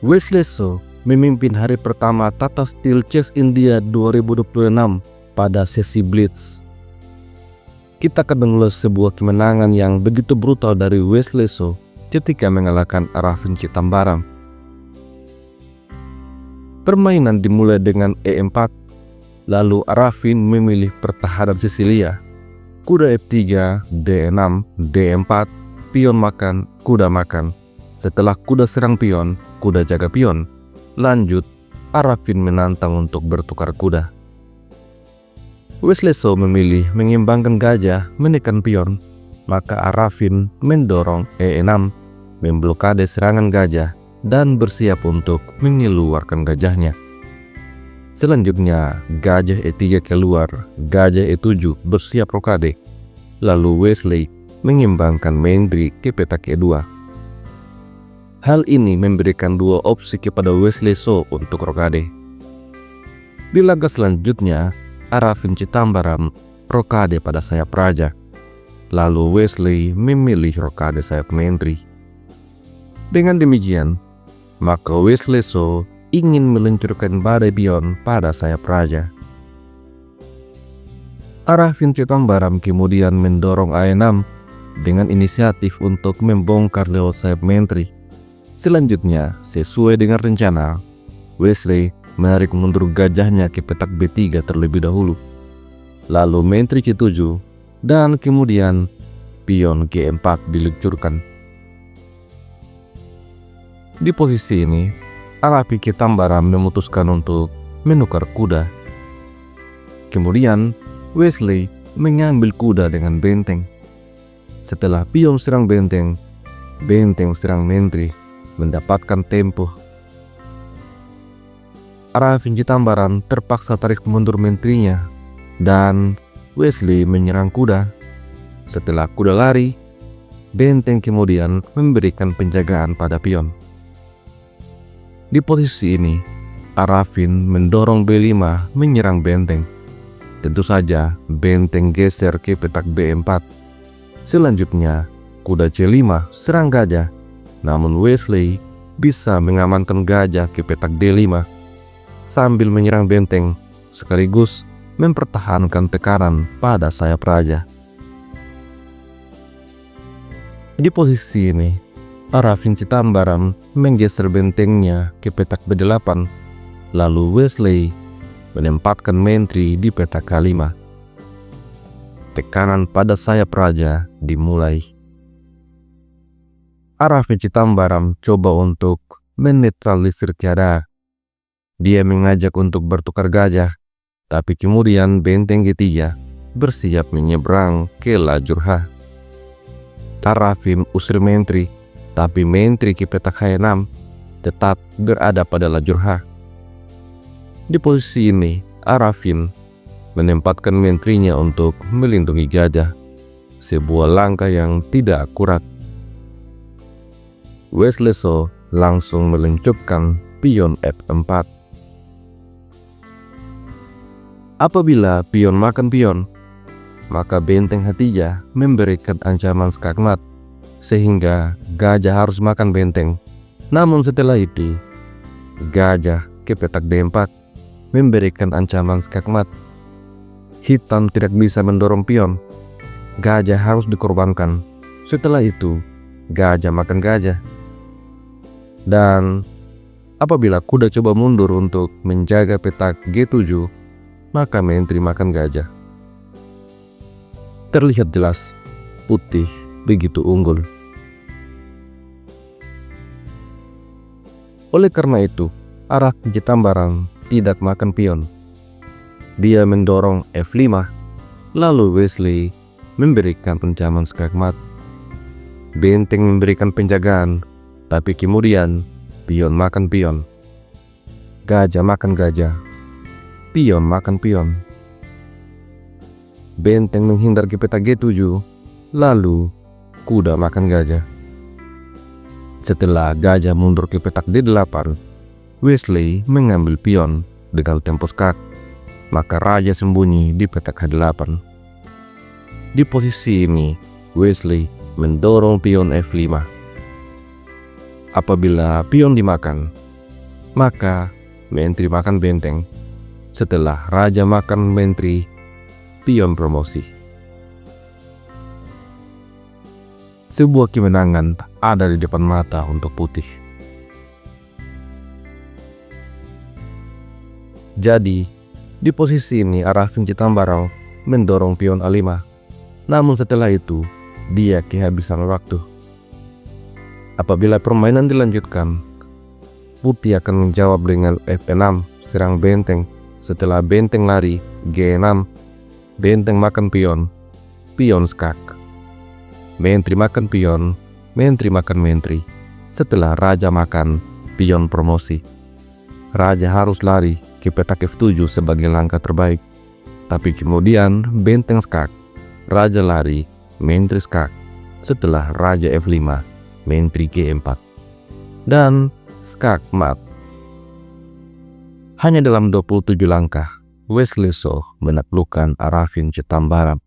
Wesley So memimpin hari pertama Tata Steel Chess India 2026 pada sesi Blitz. Kita akan mengulas sebuah kemenangan yang begitu brutal dari Wesley So ketika mengalahkan Arafin Chitambaram. Permainan dimulai dengan E4, lalu Arafin memilih pertahanan Sisilia. Kuda F3, D6, D4, pion makan, kuda makan. Setelah kuda serang pion, kuda jaga pion. Lanjut, Arafin menantang untuk bertukar kuda. Wesley So memilih mengimbangkan gajah menekan pion, maka Arafin mendorong E6, memblokade serangan gajah, dan bersiap untuk mengeluarkan gajahnya. Selanjutnya, gajah E3 keluar, gajah E7 bersiap rokade. Lalu Wesley mengimbangkan Mendri ke petak E2. Hal ini memberikan dua opsi kepada Wesley So untuk rokade. Di laga selanjutnya, Arafin Chitambaram rokade pada sayap raja. Lalu Wesley memilih rokade sayap Mendri. Dengan demikian, maka Wesley So ingin meluncurkan badai pion pada sayap raja. Arafin Chitambaram kemudian mendorong A6 dengan inisiatif untuk membongkar lewat sayap Mendri. Selanjutnya, sesuai dengan rencana, Wesley menarik mundur gajahnya ke petak B3 terlebih dahulu. Lalu Mendri C7 dan kemudian pion G4 diluncurkan. Di posisi ini, Arafin Chitambaram memutuskan untuk menukar kuda. Kemudian, Wesley mengambil kuda dengan benteng. Setelah pion serang benteng, benteng serang Mendri mendapatkan tempo. Arafin Chitambaram terpaksa tarik mundur menterinya dan Wesley menyerang kuda. Setelah kuda lari, benteng kemudian memberikan penjagaan pada pion. Di posisi ini, Arafin mendorong B5 menyerang benteng. Tentu saja benteng geser ke petak B4. Selanjutnya, kuda C5 serang gajah, namun Wesley bisa mengamankan gajah ke petak D5 sambil menyerang benteng sekaligus mempertahankan tekanan pada sayap raja. Di posisi ini, Arafin Chitambaram menggeser bentengnya ke petak B8, lalu Wesley menempatkan Mendri di petak K5. Tekanan pada sayap raja dimulai. Arafin Chitambaram coba untuk menetralisir keadaan. Dia mengajak untuk bertukar gajah, tapi kemudian benteng G3 bersiap menyeberang ke lajur H. Arafin usir Mendri, tapi Mendri ke petak H6 tetap berada pada lajur H. Di posisi ini, Arafin menempatkan menterinya untuk melindungi gajah, sebuah langkah yang tidak akurat. Wesley So langsung meluncurkan pion F4. Apabila pion makan pion, maka benteng H3 memberikan ancaman skakmat, sehingga gajah harus makan benteng. Namun setelah itu, gajah ke petak D4 memberikan ancaman skakmat. Hitam tidak bisa mendorong pion, gajah harus dikorbankan. Setelah itu, gajah makan gajah. Dan apabila kuda coba mundur untuk menjaga petak G7, maka Mendri makan gajah. Terlihat jelas, putih begitu unggul. Oleh karena itu, Arafin Chitambaram tidak makan pion. Dia mendorong F5, lalu Wesley memberikan ancaman skakmat. Benteng memberikan penjagaan, tapi kemudian pion makan pion. Gajah makan gajah. Pion makan pion. Benteng menghindar ke petak G7, lalu kuda makan gajah. Setelah gajah mundur ke petak D8, Wesley mengambil pion dengan tempo skak, maka raja sembunyi di petak H8. Di posisi ini, Wesley mendorong pion F5. Apabila pion dimakan, Maka menteri makan benteng. Setelah raja makan menteri, pion promosi. Sebuah kemenangan ada di depan mata untuk putih. Jadi, di posisi ini Arafin Citambarang mendorong pion A5. Namun setelah itu, dia kehabisan waktu. Apabila permainan dilanjutkan, putih akan menjawab dengan F6, serang benteng. Setelah benteng lari, G6, benteng makan pion, pion skak. Menteri makan pion, menteri makan menteri. Setelah raja makan, pion promosi. Raja harus lari ke petak F7 sebagai langkah terbaik. Tapi kemudian benteng skak. Raja lari, menteri skak. Setelah raja F5, menteri G4. Dan skak mat. Hanya dalam 27 langkah, Wesley So menaklukkan Arafin Citambarang.